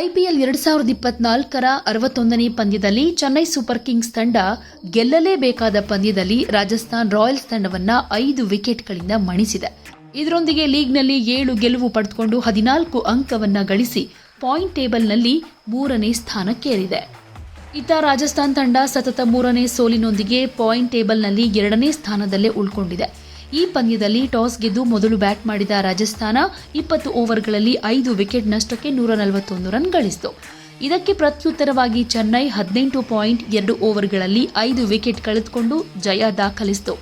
IPL 2024ರ 61ನೇ ಪಂದ್ಯದಲ್ಲಿ Chennai super Kings ತಂಡ ಗೆಲ್ಲಲೇಬೇಕಾದ ಪಂದ್ಯದಲ್ಲಿ ರಾಜಸ್ಥಾನ್ ರಾಯಲ್ಸ್ ತಂಡವನ್ನು 5 ವಿಕೆಟ್ಗಳಿಂದ ಮಣಿಸಿದೆ. ಇದರೊಂದಿಗೆ ಲೀಗ್ನಲ್ಲಿ 7 ಗೆಲುವು ಪಡೆದುಕೊಂಡು 14 ಅಂಕವನ್ನು ಗಳಿಸಿ ಪಾಯಿಂಟ್ ಟೇಬಲ್ನಲ್ಲಿ 3ನೇ ಸ್ಥಾನಕ್ಕೇರಿದೆ. ಇತ್ತ ರಾಜಸ್ಥಾನ್ ತಂಡ ಸತತ 3ನೇ ಸೋಲಿನೊಂದಿಗೆ ಪಾಯಿಂಟ್ ಟೇಬಲ್ನಲ್ಲಿ 2ನೇ ಸ್ಥಾನದಲ್ಲೇ ಉಳ್ಕೊಂಡಿದೆ. ಈ ಪಂದ್ಯದಲ್ಲಿ ಟಾಸ್ ಗೆದ್ದು ಮೊದಲು ಬ್ಯಾಟ್ ಮಾಡಿದ ರಾಜಸ್ಥಾನ 20 ಓವರ್ಗಳಲ್ಲಿ 5 ವಿಕೆಟ್ ನಷ್ಟಕ್ಕೆ 141 ರನ್ ಗಳಿಸಿತು. ಇದಕ್ಕೆ ಪ್ರತ್ಯುತ್ತರವಾಗಿ ಚೆನ್ನೈ 18.2 ಓವರ್ಗಳಲ್ಲಿ 5 ವಿಕೆಟ್ ಕಳೆದುಕೊಂಡು ಜಯ ದಾಖಲಿಸಿತು.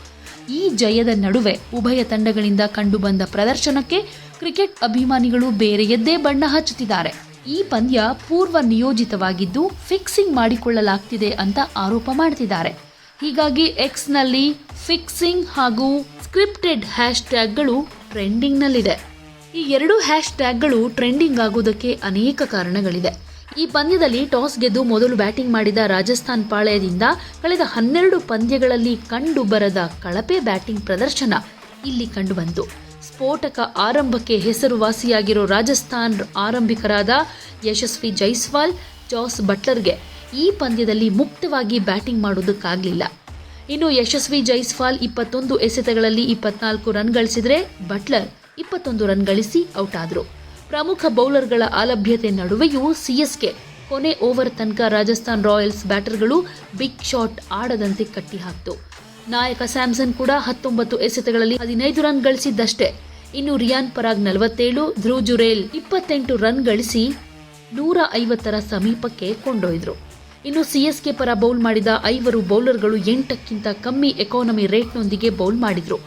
ಈ ಜಯದ ನಡುವೆ ಉಭಯ ತಂಡಗಳಿಂದ ಕಂಡುಬಂದ ಪ್ರದರ್ಶನಕ್ಕೆ ಕ್ರಿಕೆಟ್ ಅಭಿಮಾನಿಗಳು ಬೇರೆಯದ್ದೇ ಬಣ್ಣ ಹಚ್ಚುತ್ತಿದ್ದಾರೆ. ಈ ಪಂದ್ಯ ಪೂರ್ವ ನಿಯೋಜಿತವಾಗಿದ್ದು ಫಿಕ್ಸಿಂಗ್ ಮಾಡಿಕೊಳ್ಳಲಾಗ್ತಿದೆ ಅಂತ ಆರೋಪ ಮಾಡ್ತಿದ್ದಾರೆ. ಹೀಗಾಗಿ ಎಕ್ಸ್ನಲ್ಲಿ ಫಿಕ್ಸಿಂಗ್ ಹಾಗೂ ಸ್ಕ್ರಿಪ್ಟೆಡ್ ಹ್ಯಾಶ್ ಟ್ಯಾಗ್ಗಳು ಟ್ರೆಂಡಿಂಗ್ನಲ್ಲಿದೆ. ಈ 2 ಹ್ಯಾಶ್ ಟ್ಯಾಗ್ಗಳು ಟ್ರೆಂಡಿಂಗ್ ಆಗುವುದಕ್ಕೆ ಅನೇಕ ಕಾರಣಗಳಿದೆ. ಈ ಪಂದ್ಯದಲ್ಲಿ ಟಾಸ್ ಗೆದ್ದು ಮೊದಲು ಬ್ಯಾಟಿಂಗ್ ಮಾಡಿದ ರಾಜಸ್ಥಾನ್ ಪಾಳೆಯದಿಂದ ಕಳೆದ 12 ಪಂದ್ಯಗಳಲ್ಲಿ ಕಂಡುಬರದ ಕಳಪೆ ಬ್ಯಾಟಿಂಗ್ ಪ್ರದರ್ಶನ ಇಲ್ಲಿ ಕಂಡುಬಂತು. ಸ್ಫೋಟಕ ಆರಂಭಕ್ಕೆ ಹೆಸರುವಾಸಿಯಾಗಿರೋ ರಾಜಸ್ಥಾನ್ ಆರಂಭಿಕರಾದ ಯಶಸ್ವಿ ಜೈಸ್ವಾಲ್, ಜಾಸ್ ಬಟ್ಲರ್ಗೆ ಈ ಪಂದ್ಯದಲ್ಲಿ ಮುಕ್ತವಾಗಿ ಬ್ಯಾಟಿಂಗ್ ಮಾಡೋದಕ್ಕಾಗಲಿಲ್ಲ. ಇನ್ನು ಯಶಸ್ವಿ ಜೈಸ್ವಾಲ್ 21 ಎಸೆತಗಳಲ್ಲಿ 24 ರನ್ ಗಳಿಸಿದರೆ ಬಟ್ಲರ್ 21 ರನ್ ಗಳಿಸಿ ಔಟ್ ಆದರು. ಪ್ರಮುಖ ಬೌಲರ್ಗಳ ಅಲಭ್ಯತೆ ನಡುವೆಯೂ ಸಿಎಸ್ಕೆ ಕೊನೆ ಓವರ್ ತನಕ ರಾಜಸ್ಥಾನ್ ರಾಯಲ್ಸ್ ಬ್ಯಾಟರ್ಗಳು ಬಿಗ್ ಶಾಟ್ ಆಡದಂತೆ ಕಟ್ಟಿಹಾಕಿತು. ನಾಯಕ ಸ್ಯಾಮ್ಸನ್ ಕೂಡ 19 ಎಸೆತಗಳಲ್ಲಿ 15 ರನ್ ಗಳಿಸಿದ್ದಷ್ಟೇ. ಇನ್ನು ರಿಯಾನ್ ಪರಾಗ್ 47, ಧ್ರುವ್ ಜುರೇಲ್ 28 ರನ್ ಗಳಿಸಿ 150ರ ಸಮೀಪಕ್ಕೆ ಕೊಂಡೊಯ್ದರು. ಇನ್ನು ಸಿಎಸ್ಕೆ ಪರ ಬೌಲ್ ಮಾಡಿದ 5 ಬೌಲರ್ಗಳು 8ಕ್ಕಿಂತ ಕಮ್ಮಿ ಎಕಾನಮಿ ರೇಟ್ನೊಂದಿಗೆ ಬೌಲ್ ಮಾಡಿದ್ರು.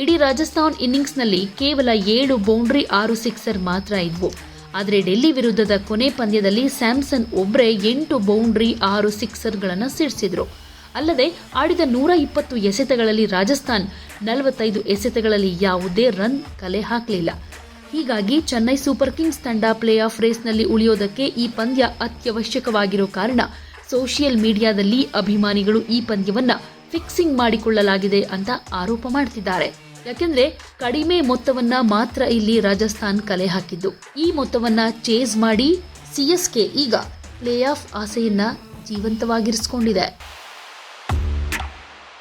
ಇಡೀ ರಾಜಸ್ಥಾನ್ ಇನ್ನಿಂಗ್ಸ್ನಲ್ಲಿ ಕೇವಲ 7 ಬೌಂಡ್ರಿ 6 ಸಿಕ್ಸರ್ ಮಾತ್ರ ಇದ್ವು. ಆದರೆ ಡೆಲ್ಲಿ ವಿರುದ್ಧದ ಕೊನೆ ಪಂದ್ಯದಲ್ಲಿ ಸ್ಯಾಮ್ಸನ್ ಒಬ್ಬರೇ 8 ಬೌಂಡ್ರಿ 6 ಸಿಕ್ಸರ್ಗಳನ್ನು ಸಿಡಿಸಿದ್ರು. ಅಲ್ಲದೆ ಆಡಿದ 120 ಎಸೆತಗಳಲ್ಲಿ ರಾಜಸ್ಥಾನ್ 45 ಎಸೆತಗಳಲ್ಲಿ ಯಾವುದೇ ರನ್ ಕಲೆ ಹಾಕಲಿಲ್ಲ. ಹೀಗಾಗಿ ಚೆನ್ನೈ ಸೂಪರ್ ಕಿಂಗ್ಸ್ ತಂಡ ಪ್ಲೇ ಆಫ್ ರೇಸ್ನಲ್ಲಿ ಉಳಿಯೋದಕ್ಕೆ ಈ ಪಂದ್ಯ ಅತ್ಯವಶ್ಯಕವಾಗಿರೋ ಕಾರಣ ಸೋಷಿಯಲ್ ಮೀಡಿಯಾದಲ್ಲಿ ಅಭಿಮಾನಿಗಳು ಈ ಪಂದ್ಯವನ್ನ ಫಿಕ್ಸಿಂಗ್ ಮಾಡಿಕೊಳ್ಳಲಾಗಿದೆ ಅಂತ ಆರೋಪ ಮಾಡ್ತಿದ್ದಾರೆ. ಯಾಕೆಂದ್ರೆ ಕಡಿಮೆ ಮೊತ್ತವನ್ನ ಮಾತ್ರ ಇಲ್ಲಿ ರಾಜಸ್ಥಾನ್ ಕಲೆ ಹಾಕಿದ್ದು. ಈ ಮೊತ್ತವನ್ನ ಚೇಸ್ ಮಾಡಿ ಸಿಎಸ್ಕೆ ಈಗ ಪ್ಲೇ ಆಫ್ ಆಸೆಯನ್ನ ಜೀವಂತವಾಗಿರಿಸಿಕೊಂಡಿದೆ.